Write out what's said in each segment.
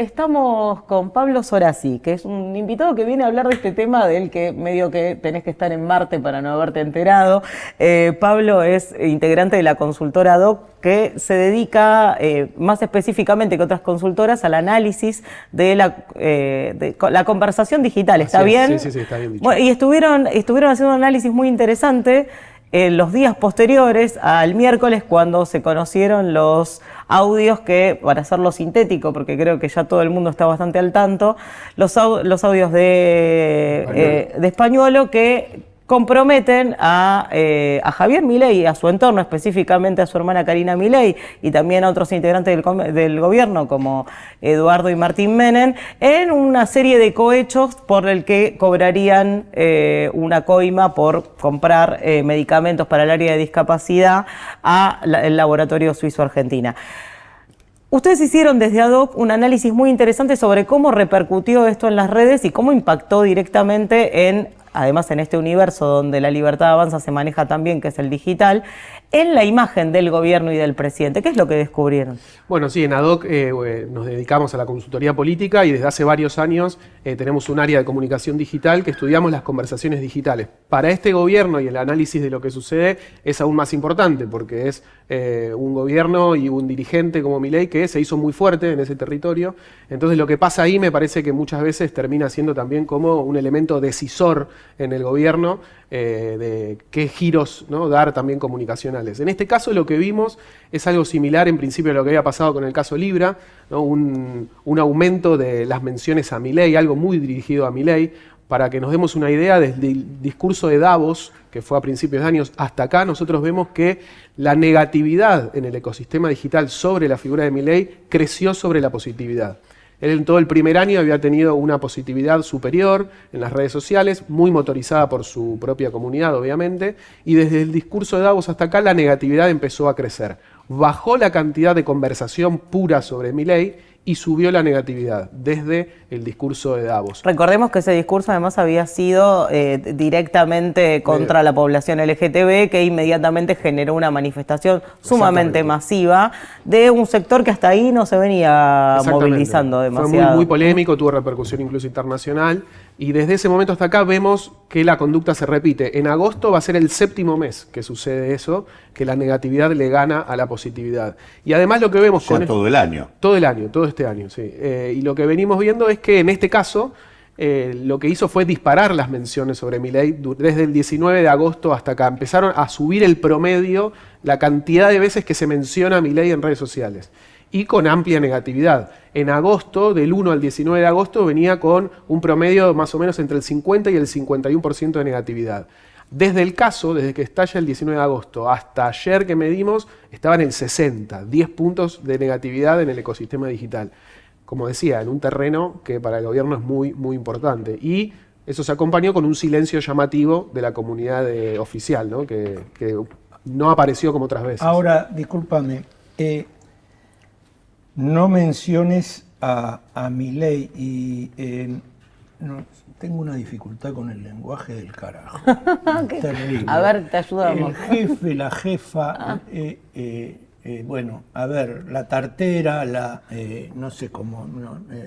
Estamos con Pablo Sorazzi, que es un invitado que viene a hablar de este tema del que medio que tenés que estar en Marte para no haberte enterado. Pablo es integrante de la consultora DOC, que se dedica más específicamente que otras consultoras al análisis de la conversación digital. ¿Está bien? Sí, está bien dicho. Bueno, y estuvieron haciendo un análisis muy interesante en los días posteriores al miércoles, cuando se conocieron los audios que, para hacerlo sintético, porque creo que ya todo el mundo está bastante al tanto, los audios de Españolo que comprometen a Javier Milei, a su entorno, específicamente a su hermana Karina Milei y también a otros integrantes del gobierno como Eduardo y Martín Menem, en una serie de cohechos por el que cobrarían una coima por comprar medicamentos para el área de discapacidad al laboratorio suizo Argentina. Ustedes hicieron desde ADOC un análisis muy interesante sobre cómo repercutió esto en las redes y cómo impactó directamente además en este universo donde la libertad avanza se maneja también, que es el digital, en la imagen del gobierno y del presidente. ¿Qué es lo que descubrieron? Bueno, sí, en ADOC nos dedicamos a la consultoría política y desde hace varios años tenemos un área de comunicación digital que estudiamos las conversaciones digitales. Para este gobierno y el análisis de lo que sucede es aún más importante porque es un gobierno y un dirigente como Milei que se hizo muy fuerte en ese territorio. Entonces lo que pasa ahí me parece que muchas veces termina siendo también como un elemento decisor en el gobierno de qué giros, ¿no?, dar también comunicacionales. En este caso lo que vimos es algo similar en principio a lo que había pasado con el caso Libra, ¿no? Un aumento de las menciones a Milei, algo muy dirigido a Milei. Para que nos demos una idea, desde el discurso de Davos, que fue a principios de años, hasta acá nosotros vemos que la negatividad en el ecosistema digital sobre la figura de Milei creció sobre la positividad. Él en todo el primer año había tenido una positividad superior en las redes sociales, muy motorizada por su propia comunidad, obviamente, y desde el discurso de Davos hasta acá la negatividad empezó a crecer. Bajó la cantidad de conversación pura sobre Milei y subió la negatividad desde el discurso de Davos. Recordemos que ese discurso además había sido directamente contra la población LGTB, que inmediatamente generó una manifestación sumamente masiva de un sector que hasta ahí no se venía movilizando demasiado. Fue muy polémico, tuvo repercusión incluso internacional, y desde ese momento hasta acá vemos que la conducta se repite. En agosto va a ser el 7º mes que sucede eso, que la negatividad le gana a la positividad. Y además lo que vemos todo el año. Todo el año, todo este año, sí. Y lo que venimos viendo es que en este caso lo que hizo fue disparar las menciones sobre Milei desde el 19 de agosto hasta acá. Empezaron a subir el promedio, la cantidad de veces que se menciona a Milei en redes sociales. Y con amplia negatividad. En agosto, del 1 al 19 de agosto, venía con un promedio más o menos entre el 50 y el 51% de negatividad. Desde que estalla el 19 de agosto hasta ayer que medimos, estaba en el 60, 10 puntos de negatividad en el ecosistema digital. Como decía, en un terreno que para el gobierno es muy, muy importante. Y eso se acompañó con un silencio llamativo de la comunidad oficial, ¿no? Que no apareció como otras veces. Ahora, discúlpame, no menciones a Milei y no, tengo una dificultad con el lenguaje del carajo. Terrible. A ver, te ayudamos. El jefe, la jefa, bueno, a ver, la tartera, no sé cómo...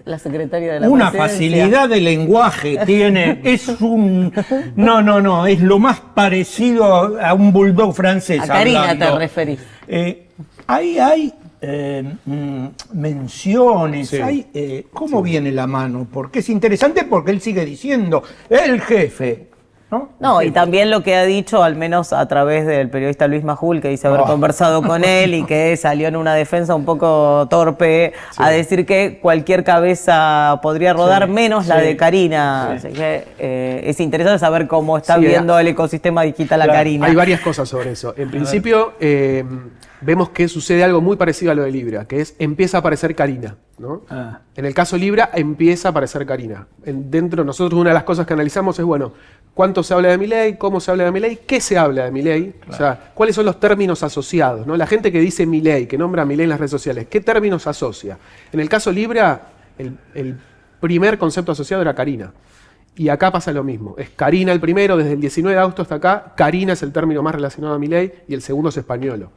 la secretaria de la una presidencia. Facilidad de lenguaje tiene, es un... No, es lo más parecido a un bulldog francés. A Karina hablando. te referís. Ahí hay menciones, Sí. ¿cómo viene la mano? Porque es interesante porque él sigue diciendo, el jefe, ¿no? No, y también lo que ha dicho, al menos a través del periodista Luis Majul, que dice haber conversado con él y que salió en una defensa un poco torpe a decir que cualquier cabeza podría rodar, menos la de Karina. Así que es interesante saber cómo está viendo el ecosistema digital a Karina. Hay varias cosas sobre eso. En principio, vemos que sucede algo muy parecido a lo de Libra, que es empieza a aparecer Karina, ¿no? En el caso Libra empieza a aparecer Karina. Dentro nosotros una de las cosas que analizamos es, bueno, ¿cuánto se habla de Milei? ¿Cómo se habla de Milei? ¿Qué se habla de Milei? Claro. O sea, ¿cuáles son los términos asociados, ¿no? La gente que dice Milei, que nombra a Milei en las redes sociales, ¿qué términos asocia? En el caso Libra, el primer concepto asociado era Karina. Y acá pasa lo mismo. Es Karina el primero, desde el 19 de agosto hasta acá. Karina es el término más relacionado a Milei y el segundo es Españolo.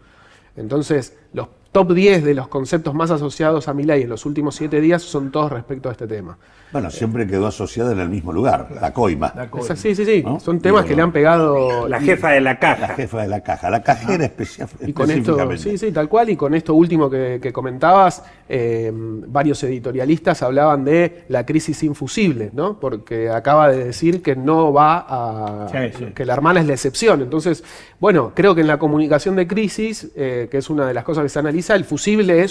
Entonces, los top 10 de los conceptos más asociados a Milei en los últimos 7 días son todos respecto a este tema. Bueno, siempre quedó asociada en el mismo lugar, la coima. Sí. ¿No? Son temas que le han pegado. La jefa de la caja. La jefa de la caja, la cajera Y con esto, específicamente. sí, tal cual, y con esto último que comentabas, varios editorialistas hablaban de la crisis infusible, ¿no? Porque acaba de decir que no va a... que la hermana es la excepción. Entonces, bueno, creo que en la comunicación de crisis, que es una de las cosas que se analiza, el fusible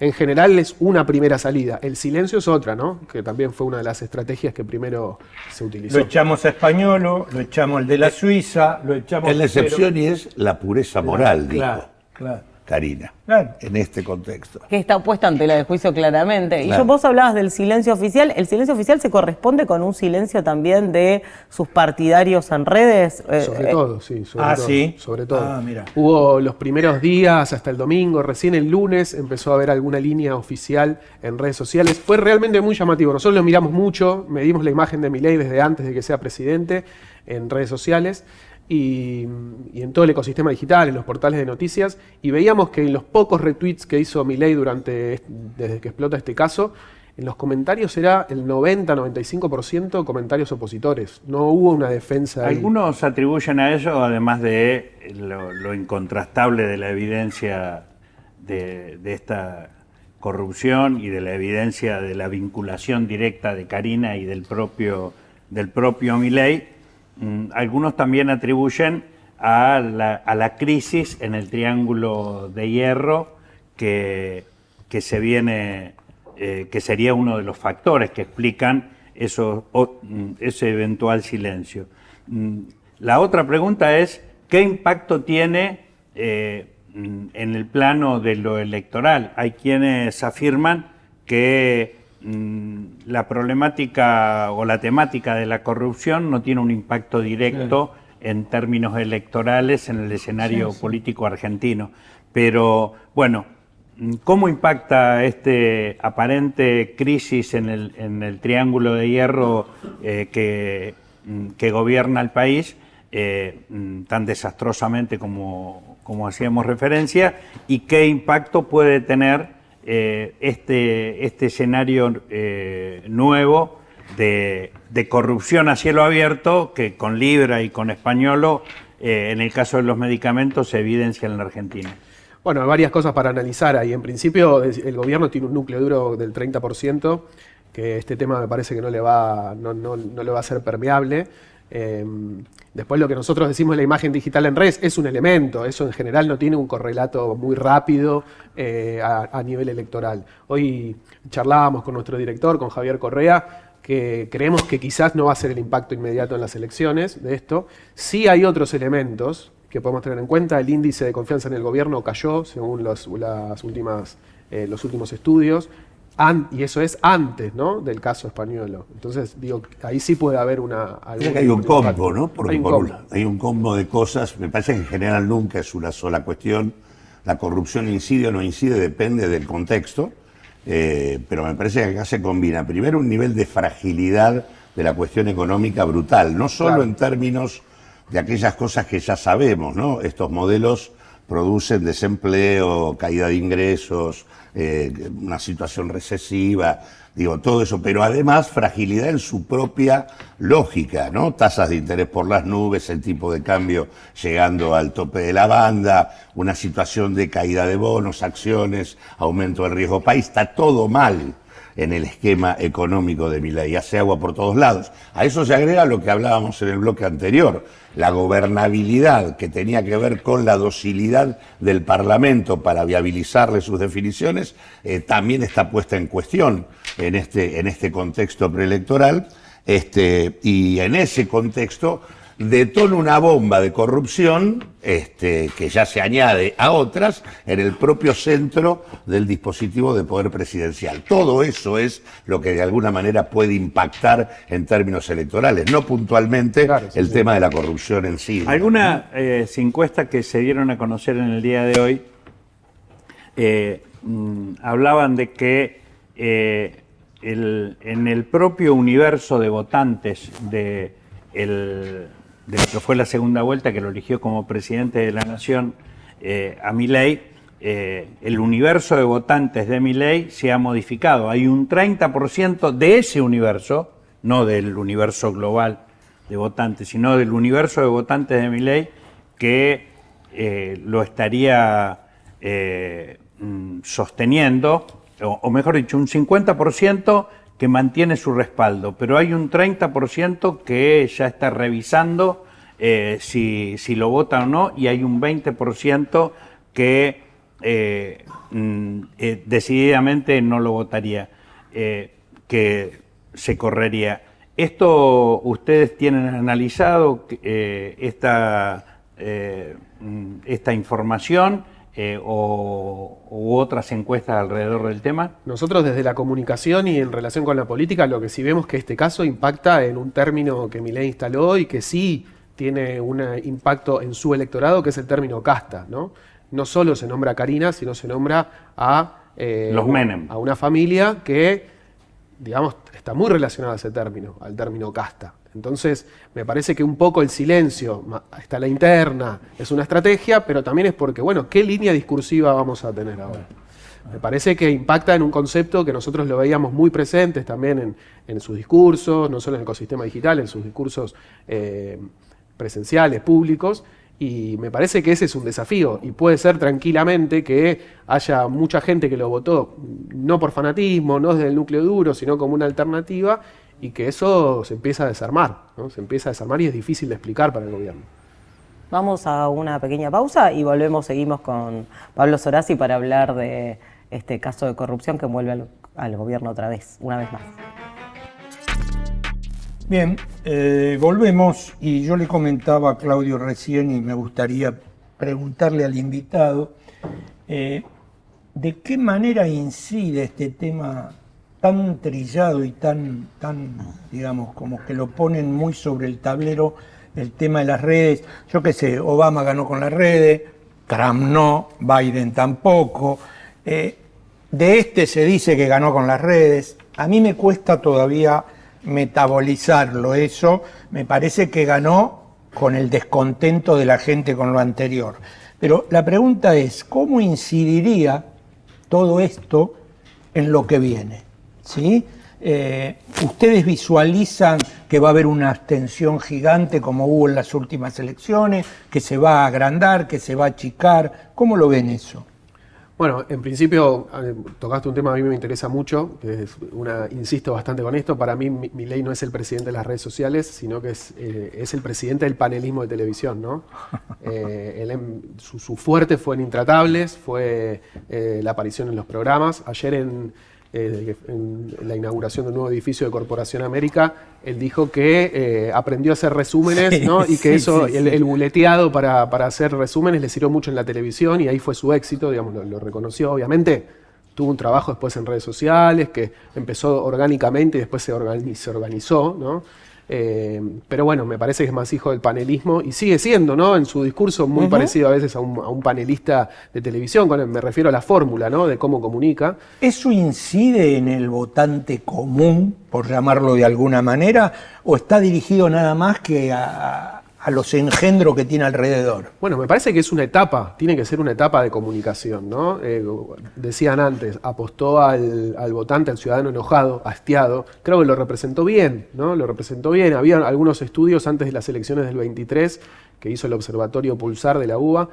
en general es una primera salida. El silencio es otra, ¿no? Que también fue una de las estrategias que primero se utilizó. Lo echamos a Españolo, lo echamos al de la Suiza, lo echamos... Es la excepción y es la pureza moral, dijo Claro. Karina, Claro. en este contexto. Que está puesta ante la de juicio claramente. Y Claro. vos hablabas del silencio oficial. ¿El silencio oficial se corresponde con un silencio también de sus partidarios en redes? Sobre todo, sí. ¿sí? Sobre todo. Ah, mira. Hubo los primeros días hasta el domingo, recién el lunes empezó a haber alguna línea oficial en redes sociales. Fue realmente muy llamativo. Nosotros lo miramos mucho, medimos la imagen de Milei desde antes de que sea presidente en redes sociales. Y en todo el ecosistema digital, en los portales de noticias, y veíamos que en los pocos retweets que hizo Milei desde que explota este caso, en los comentarios era el 90-95% comentarios opositores. No hubo una defensa ahí. Algunos atribuyen a eso, además de lo incontrastable de la evidencia de esta corrupción y de la evidencia de la vinculación directa de Karina y del propio Milei. Algunos también atribuyen a la crisis en el Triángulo de Hierro que se viene, que sería uno de los factores que explican ese eventual silencio. La otra pregunta es, ¿qué impacto tiene en el plano de lo electoral? Hay quienes afirman que la problemática o la temática de la corrupción no tiene un impacto directo en términos electorales en el escenario político argentino. Pero, bueno, ¿cómo impacta este aparente crisis en el Triángulo de Hierro que gobierna el país tan desastrosamente como hacíamos referencia? ¿Y qué impacto puede tener este escenario nuevo de corrupción a cielo abierto que con Libra y con Españolo, en el caso de los medicamentos, se evidencia en la Argentina? Bueno, hay varias cosas para analizar ahí. En principio, el gobierno tiene un núcleo duro del 30%, que este tema me parece que no le va a ser permeable. Después lo que nosotros decimos en la imagen digital en redes es un elemento, eso en general no tiene un correlato muy rápido a nivel electoral. Hoy charlábamos con nuestro director, con Javier Correa, que creemos que quizás no va a ser el impacto inmediato en las elecciones de esto. Sí hay otros elementos que podemos tener en cuenta. El índice de confianza en el gobierno cayó según los últimos estudios. Y eso es antes, ¿no?, del caso Españolo. Entonces, digo, ahí sí puede haber Creo que hay un combo, ¿no? Porque hay un combo de cosas. Me parece que en general nunca es una sola cuestión. La corrupción incide o no incide, depende del contexto. Pero me parece que acá se combina primero un nivel de fragilidad de la cuestión económica brutal, no solo en términos de aquellas cosas que ya sabemos, ¿no? Estos modelos producen desempleo, caída de ingresos, una situación recesiva, digo, todo eso, pero además fragilidad en su propia lógica, ¿no? Tasas de interés por las nubes, el tipo de cambio llegando al tope de la banda, una situación de caída de bonos, acciones, aumento del riesgo país, está todo mal en el esquema económico de Milei, hace agua por todos lados. A eso se agrega lo que hablábamos en el bloque anterior, la gobernabilidad que tenía que ver con la docilidad del Parlamento para viabilizarle sus definiciones, también está puesta en cuestión en este contexto preelectoral, y en ese contexto detona una bomba de corrupción que ya se añade a otras en el propio centro del dispositivo de poder presidencial. Todo eso es lo que de alguna manera puede impactar en términos electorales, no puntualmente el tema de la corrupción en sí. Algunas encuestas que se dieron a conocer en el día de hoy hablaban de que en el propio universo de votantes de lo que fue la segunda vuelta, que lo eligió como presidente de la Nación a Milei, el universo de votantes de Milei se ha modificado. Hay un 30% de ese universo, no del universo global de votantes, sino del universo de votantes de Milei que lo estaría sosteniendo, o mejor dicho, un 50% que mantiene su respaldo, pero hay un 30% que ya está revisando si lo vota o no, y hay un 20% que decididamente no lo votaría, que se correría. ¿Esto ustedes tienen analizado esta información u otras encuestas alrededor del tema? Nosotros desde la comunicación y en relación con la política lo que sí vemos es que este caso impacta en un término que Milei instaló y que sí tiene un impacto en su electorado, que es el término casta, ¿no? No solo se nombra a Karina, sino se nombra a los Menem, a una familia que, digamos, está muy relacionada a ese término, al término casta. Entonces, me parece que un poco el silencio, está la interna, es una estrategia, pero también es porque, bueno, ¿qué línea discursiva vamos a tener ahora? Me parece que impacta en un concepto que nosotros lo veíamos muy presentes también en sus discursos, no solo en el ecosistema digital, en sus discursos presenciales, públicos, y me parece que ese es un desafío, y puede ser tranquilamente que haya mucha gente que lo votó, no por fanatismo, no desde el núcleo duro, sino como una alternativa, y que eso se empieza a desarmar, ¿no? Se empieza a desarmar y es difícil de explicar para el gobierno. Vamos a una pequeña pausa y seguimos con Pablo Sorazzi para hablar de este caso de corrupción que envuelve al gobierno otra vez, una vez más. Bien, volvemos y yo le comentaba a Claudio recién y me gustaría preguntarle al invitado de qué manera incide este tema tan trillado y tan, digamos, como que lo ponen muy sobre el tablero, el tema de las redes. Yo qué sé, Obama ganó con las redes, Trump no, Biden tampoco. De se dice que ganó con las redes. A mí me cuesta todavía metabolizarlo eso. Me parece que ganó con el descontento de la gente con lo anterior. Pero la pregunta es, ¿cómo incidiría todo esto en lo que viene? ¿Sí? ¿Ustedes visualizan que va a haber una abstención gigante como hubo en las últimas elecciones, que se va a agrandar, que se va a achicar? ¿Cómo lo ven eso? Bueno, en principio tocaste un tema que a mí me interesa mucho, que es insisto bastante con esto. Para mí Milei no es el presidente de las redes sociales, sino que es el presidente del panelismo de televisión, ¿no? Su fuerte fue en Intratables, fue la aparición en los programas. Ayer en la inauguración del nuevo edificio de Corporación América, él dijo que aprendió a hacer resúmenes, sí, ¿no? Y que el buleteado para hacer resúmenes le sirvió mucho en la televisión y ahí fue su éxito, digamos, lo reconoció. Obviamente tuvo un trabajo después en redes sociales que empezó orgánicamente y después se organizó, ¿no? Pero bueno, me parece que es más hijo del panelismo y sigue siendo, ¿no? En su discurso muy parecido a veces a un panelista de televisión, me refiero a la fórmula, ¿no? De cómo comunica. ¿Eso incide en el votante común, por llamarlo de alguna manera, o está dirigido nada más que a los engendros que tiene alrededor? Bueno, me parece que es una etapa, tiene que ser una etapa de comunicación, ¿no? Decían antes, apostó al votante, al ciudadano enojado, hastiado. Creo que lo representó bien, ¿no? Lo representó bien. Había algunos estudios antes de las elecciones del 23 que hizo el Observatorio Pulsar de la UBA,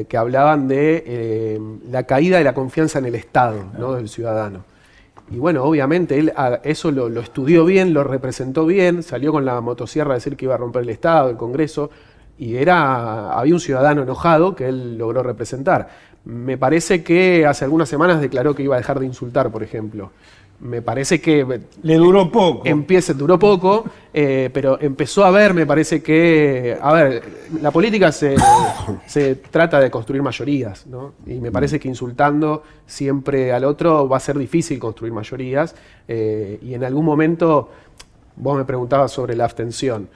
que hablaban de la caída de la confianza en el Estado, ¿no? Del ciudadano. Y bueno, obviamente él eso lo estudió bien, lo representó bien, salió con la motosierra a decir que iba a romper el Estado, el Congreso, y había un ciudadano enojado que él logró representar. Me parece que hace algunas semanas declaró que iba a dejar de insultar, por ejemplo. Me parece que... Le duró poco. Duró poco, pero empezó a ver, me parece que... A ver, la política se trata de construir mayorías, ¿no? Y me parece que insultando siempre al otro va a ser difícil construir mayorías. Y en algún momento, vos me preguntabas sobre la abstención.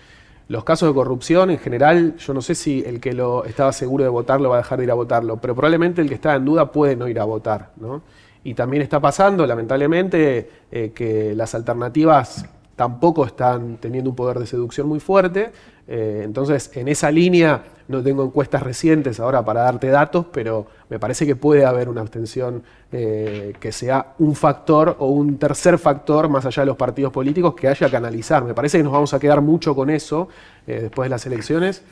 Los casos de corrupción, en general, yo no sé si el que estaba seguro de votarlo va a dejar de ir a votarlo, pero probablemente el que está en duda puede no ir a votar, ¿no? Y también está pasando, lamentablemente, que las alternativas tampoco están teniendo un poder de seducción muy fuerte. Entonces, en esa línea, no tengo encuestas recientes ahora para darte datos, pero me parece que puede haber una abstención que sea un factor o un tercer factor, más allá de los partidos políticos, que haya que analizar. Me parece que nos vamos a quedar mucho con eso después de las elecciones.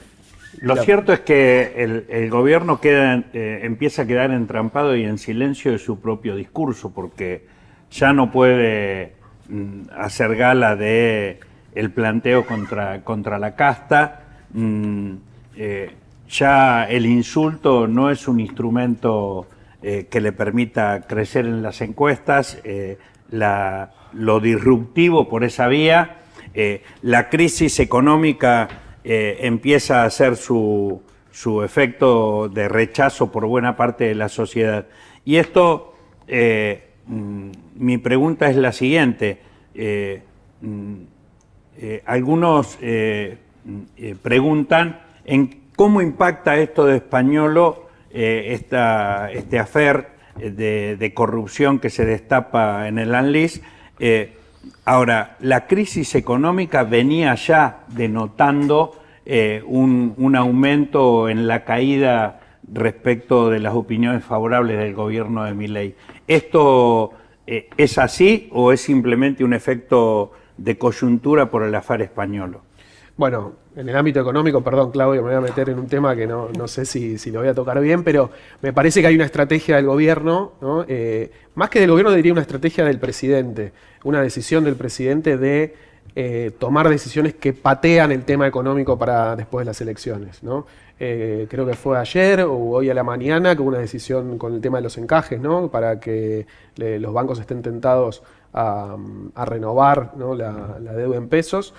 Lo cierto es que el gobierno empieza a quedar entrampado y en silencio de su propio discurso, porque ya no puede hacer gala de el planteo contra la casta. Ya el insulto no es un instrumento que le permita crecer en las encuestas. Lo disruptivo por esa vía, la crisis económica empieza a hacer su efecto de rechazo por buena parte de la sociedad. Y esto, mi pregunta es la siguiente. Algunos preguntan en cómo impacta esto de Españolo, este affair de corrupción que se destapa en el ANLIS. Ahora, la crisis económica venía ya denotando un aumento en la caída respecto de las opiniones favorables del gobierno de Milei. ¿Esto es así o es simplemente un efecto de coyuntura por el affair Españolo? Bueno, en el ámbito económico, perdón Claudio, me voy a meter en un tema que no sé si lo voy a tocar bien, pero me parece que hay una estrategia del gobierno, ¿no? Más que del gobierno diría una estrategia del presidente, una decisión del presidente de tomar decisiones que patean el tema económico para después de las elecciones, ¿no? Creo que fue ayer o hoy a la mañana que hubo una decisión con el tema de los encajes, ¿no? Para que los bancos estén tentados a renovar, ¿no? la deuda en pesos.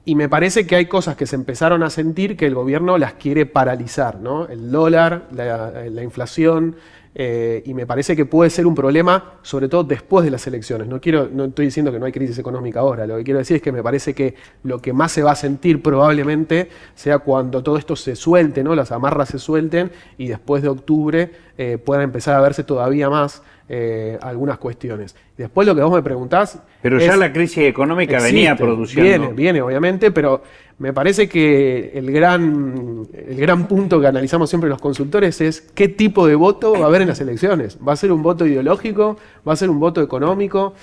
Y me parece que hay cosas que se empezaron a sentir que el gobierno las quiere paralizar, ¿no? El dólar, la inflación, y me parece que puede ser un problema, sobre todo después de las elecciones. No estoy diciendo que no hay crisis económica ahora, lo que quiero decir es que me parece que lo que más se va a sentir probablemente sea cuando todo esto se suelte, ¿no? Las amarras se suelten y después de octubre puedan empezar a verse todavía más algunas cuestiones. Después lo que vos me preguntás... Pero ya la crisis económica venía produciendo... Viene, obviamente, pero me parece que el gran punto que analizamos siempre los consultores es qué tipo de voto va a haber en las elecciones. ¿Va a ser un voto ideológico? ¿Va a ser un voto económico?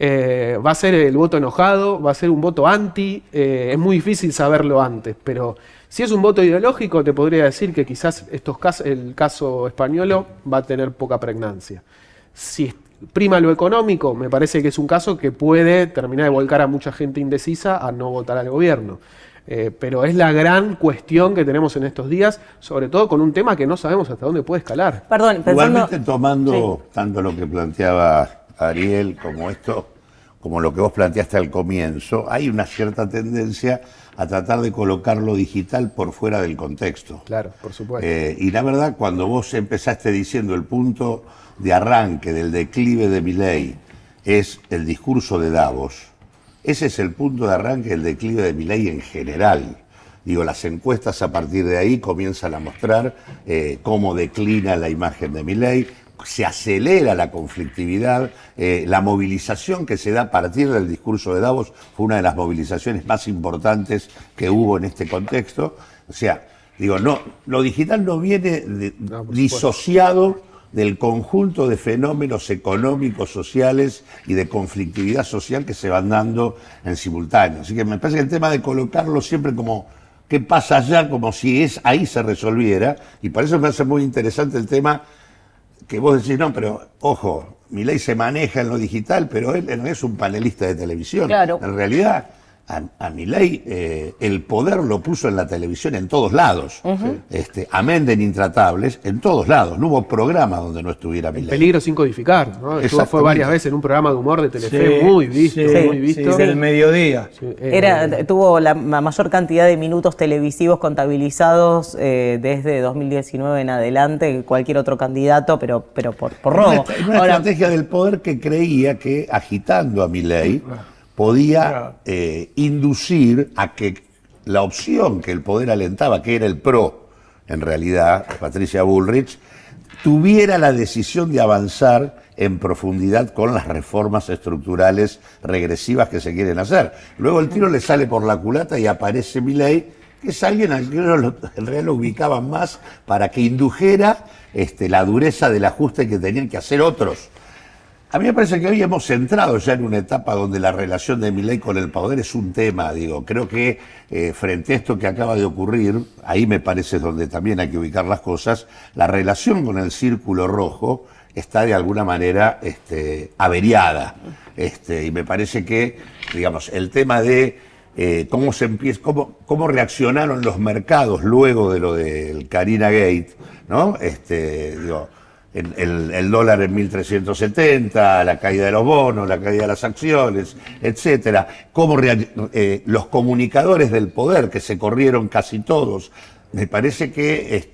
¿Va a ser el voto enojado? ¿Va a ser un voto anti? Es muy difícil saberlo antes, pero si es un voto ideológico te podría decir que quizás el caso Españolo va a tener poca pregnancia. Si prima lo económico, me parece que es un caso que puede terminar de volcar a mucha gente indecisa a no votar al gobierno. Pero es la gran cuestión que tenemos en estos días, sobre todo con un tema que no sabemos hasta dónde puede escalar. Perdón, Igualmente tomando tanto lo que planteaba Ariel como lo que vos planteaste al comienzo, hay una cierta tendencia a tratar de colocar lo digital por fuera del contexto. Claro, por supuesto. Y la verdad, cuando vos empezaste diciendo el punto de arranque del declive de Milei es el discurso de Davos, ese es el punto de arranque del declive de Milei en general. Digo, las encuestas a partir de ahí comienzan a mostrar cómo declina la imagen de Milei, se acelera la conflictividad, la movilización que se da a partir del discurso de Davos fue una de las movilizaciones más importantes que hubo en este contexto. O sea, digo, no, lo digital no viene disociado del conjunto de fenómenos económicos, sociales y de conflictividad social que se van dando en simultáneo. Así que me parece que el tema de colocarlo siempre como qué pasa allá, como si ahí se resolviera, y por eso me hace muy interesante el tema que vos decís, no, pero ojo, Milei se maneja en lo digital, pero él no es un panelista de televisión. Claro. En realidad, a Milei el poder lo puso en la televisión en todos lados. Amén de Intratables, en todos lados. No hubo programa donde no estuviera Milei. Peligro sin codificar, ¿no? Fue varias veces en un programa de humor de Telefe, Sí, muy visto, sí, muy visto. Del mediodía. Sí, Tuvo la mayor cantidad de minutos televisivos contabilizados desde 2019 en adelante que cualquier otro candidato, pero por robo. Una estrategia del poder que creía que agitando a Milei podía inducir a que la opción que el poder alentaba, que era el PRO, en realidad, Patricia Bullrich, tuviera la decisión de avanzar en profundidad con las reformas estructurales regresivas que se quieren hacer. Luego el tiro le sale por la culata y aparece Milei, que es alguien al que en realidad lo ubicaban más para que indujera la dureza del ajuste que tenían que hacer otros. A mí me parece que hoy hemos entrado ya en una etapa donde la relación de Milei con el poder es un tema, digo. Creo que frente a esto que acaba de ocurrir, ahí me parece donde también hay que ubicar las cosas, la relación con el Círculo Rojo está de alguna manera averiada. Y me parece que, digamos, el tema de cómo reaccionaron los mercados luego de lo del Carina Gate, ¿no? El dólar en 1370, la caída de los bonos, la caída de las acciones, etcétera. Cómo los comunicadores del poder, que se corrieron casi todos, me parece que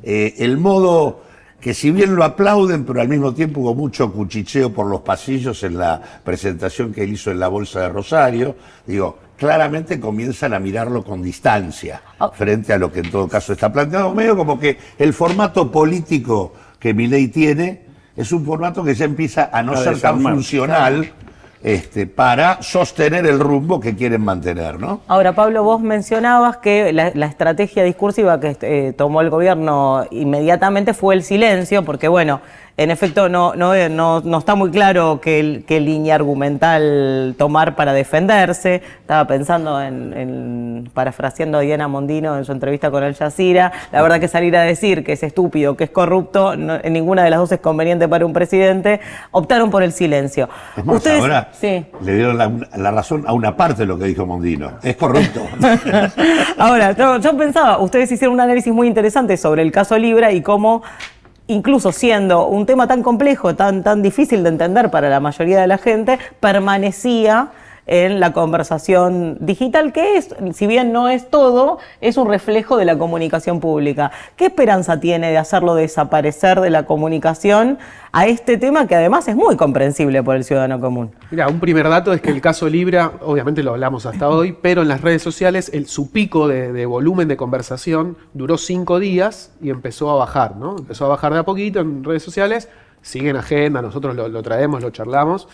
el modo que si bien lo aplauden, pero al mismo tiempo hubo mucho cuchicheo por los pasillos en la presentación que él hizo en la Bolsa de Rosario, digo, claramente comienzan a mirarlo con distancia frente a lo que en todo caso está planteado, medio como que el formato político que Milei tiene es un formato que ya empieza a no ser tan funcional para sostener el rumbo que quieren mantener, ¿no? Ahora, Pablo, vos mencionabas que la estrategia discursiva que tomó el gobierno inmediatamente fue el silencio, porque bueno, en efecto no está muy claro qué línea argumental tomar para defenderse. Estaba pensando parafraseando a Diana Mondino en su entrevista con Al Jazeera. La verdad que salir a decir que es estúpido, que es corrupto, en ninguna de las dos es conveniente para un presidente. Optaron por el silencio. Es más, Ustedes, ahora sí, le dieron la razón a una parte de lo que dijo Mondino. Es corrupto. Ahora, yo pensaba, ustedes hicieron un análisis muy interesante sobre el caso Libra y cómo, incluso siendo un tema tan complejo, tan difícil de entender para la mayoría de la gente, permanecía en la conversación digital, que es, si bien no es todo, es un reflejo de la comunicación pública. ¿Qué esperanza tiene de hacerlo desaparecer de la comunicación a este tema que además es muy comprensible por el ciudadano común? Mira, un primer dato es que el caso Libra, obviamente lo hablamos hasta hoy, pero en las redes sociales su pico de volumen de conversación duró 5 días y empezó a bajar, ¿no? Empezó a bajar de a poquito en redes sociales, sigue en agenda, nosotros lo traemos, lo charlamos.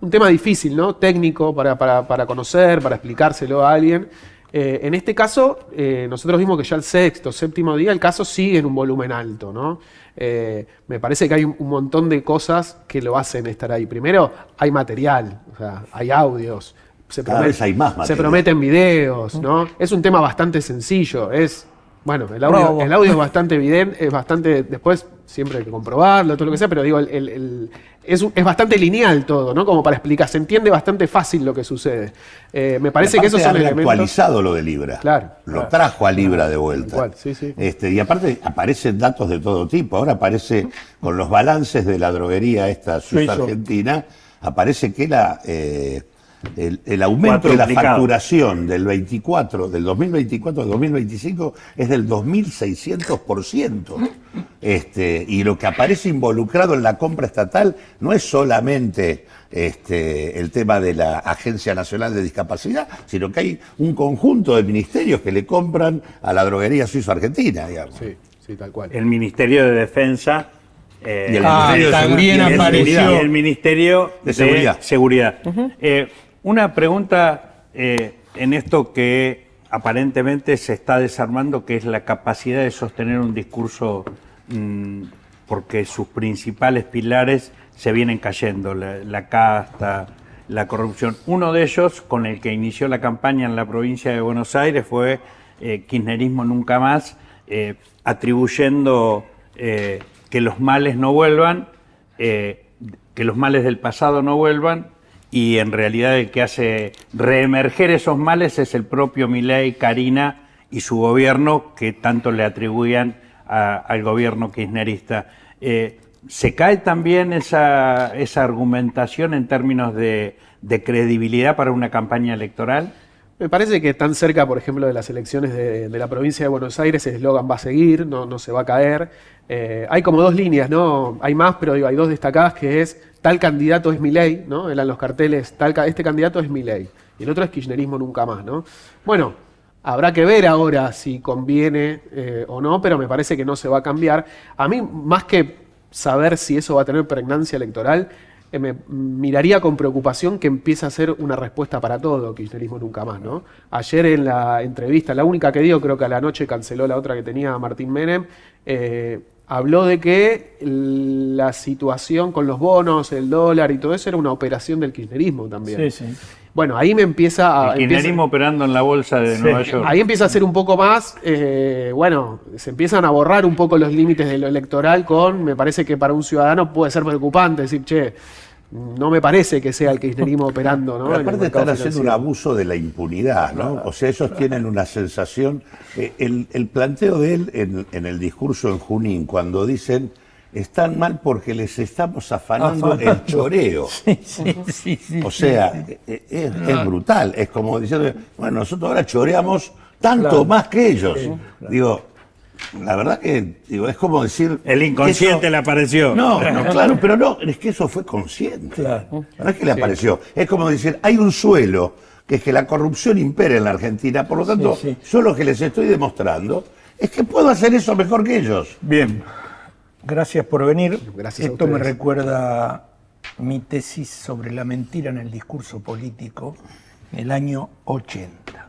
Un tema difícil, ¿no? Técnico para conocer, para explicárselo a alguien. En este caso, nosotros vimos que ya el sexto, séptimo día, el caso sigue en un volumen alto, ¿no? Me parece que hay un montón de cosas que lo hacen estar ahí. Primero, hay material, o sea, hay audios. Cada vez hay más material. Se prometen videos, ¿no? Es un tema bastante sencillo. Bueno, el audio es bastante evidente, es bastante, después siempre hay que comprobarlo, todo lo que sea, pero digo, es bastante lineal todo, ¿no? Como para explicar, se entiende bastante fácil lo que sucede. Me parece que esos son elementos. Actualizado lo de Libra. Claro. Lo trajo a Libra de vuelta. Igual, sí. Y aparte aparecen datos de todo tipo. Ahora aparece con los balances de la droguería esta suiza argentina, aparece que el aumento de la facturación del 2024 al 2025 es del 2.600%. Y lo que aparece involucrado en la compra estatal no es solamente el tema de la Agencia Nacional de Discapacidad, sino que hay un conjunto de ministerios que le compran a la droguería suizo-argentina, digamos. Sí, tal cual. El Ministerio de Defensa. Y el Ministerio también de apareció. Y el Ministerio de Seguridad. Una pregunta en esto que aparentemente se está desarmando, que es la capacidad de sostener un discurso, porque sus principales pilares se vienen cayendo, la casta, la corrupción. Uno de ellos, con el que inició la campaña en la provincia de Buenos Aires, fue Kirchnerismo Nunca Más, atribuyendo que los males no vuelvan, que los males del pasado no vuelvan, y en realidad el que hace reemerger esos males es el propio Milei, Carina y su gobierno, que tanto le atribuían al gobierno kirchnerista. ¿Se cae también esa argumentación en términos de credibilidad para una campaña electoral? Me parece que tan cerca, por ejemplo, de las elecciones de la provincia de Buenos Aires, el eslogan va a seguir, no se va a caer. Hay como dos líneas, ¿no? Hay más, pero digo, hay dos destacadas, que es tal candidato es Milei, ¿no? Eran los carteles, este candidato es Milei, y el otro es Kirchnerismo Nunca Más, ¿no? Bueno, habrá que ver ahora si conviene o no, pero me parece que no se va a cambiar. A mí, más que saber si eso va a tener pregnancia electoral, me miraría con preocupación que empiece a ser una respuesta para todo, kirchnerismo nunca más, ¿no? Ayer en la entrevista, la única que dio, creo que a la noche canceló la otra que tenía Martín Menem, habló de que la situación con los bonos, el dólar y todo eso era una operación del kirchnerismo también. Sí, sí. Bueno, ahí me empieza a... El kirchnerismo operando en la bolsa de Nueva York. Ahí empieza a ser un poco más, bueno, se empiezan a borrar un poco los límites de lo electoral me parece que para un ciudadano puede ser preocupante decir, che, no me parece que sea el kirchnerismo operando, ¿no? Pero en el aparte mercado están haciendo un financiero. abuso de la impunidad, ¿no? O sea, ellos tienen una sensación... el planteo de él en el discurso en Junín, cuando dicen, están mal porque les estamos afanando el choreo. Sí. O sea, es brutal. Es como diciendo, bueno, nosotros ahora choreamos tanto más que ellos. Digo, la verdad que es como decir... El inconsciente eso- le apareció. No, claro, pero no, es que eso fue consciente. Claro. No es que le apareció. Es como decir, hay un suelo, que es que la corrupción impera en la Argentina, por lo tanto, Sí. yo lo que les estoy demostrando es que puedo hacer eso mejor que ellos. Bien. Gracias por venir. Gracias a Esto me ustedes. recuerda mi tesis sobre la mentira en el discurso político en el año 80.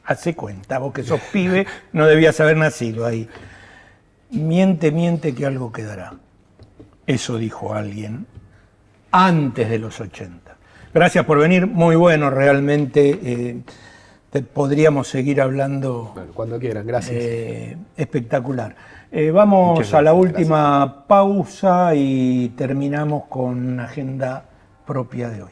Hace cuenta, vos que sos pibe, no debías haber nacido ahí. Miente, miente que algo quedará. Eso dijo alguien antes de los 80. Gracias por venir, muy bueno realmente. Podríamos seguir hablando. Bueno, cuando quieran, gracias. Espectacular. Vamos a la última pausa y terminamos con una agenda propia de hoy.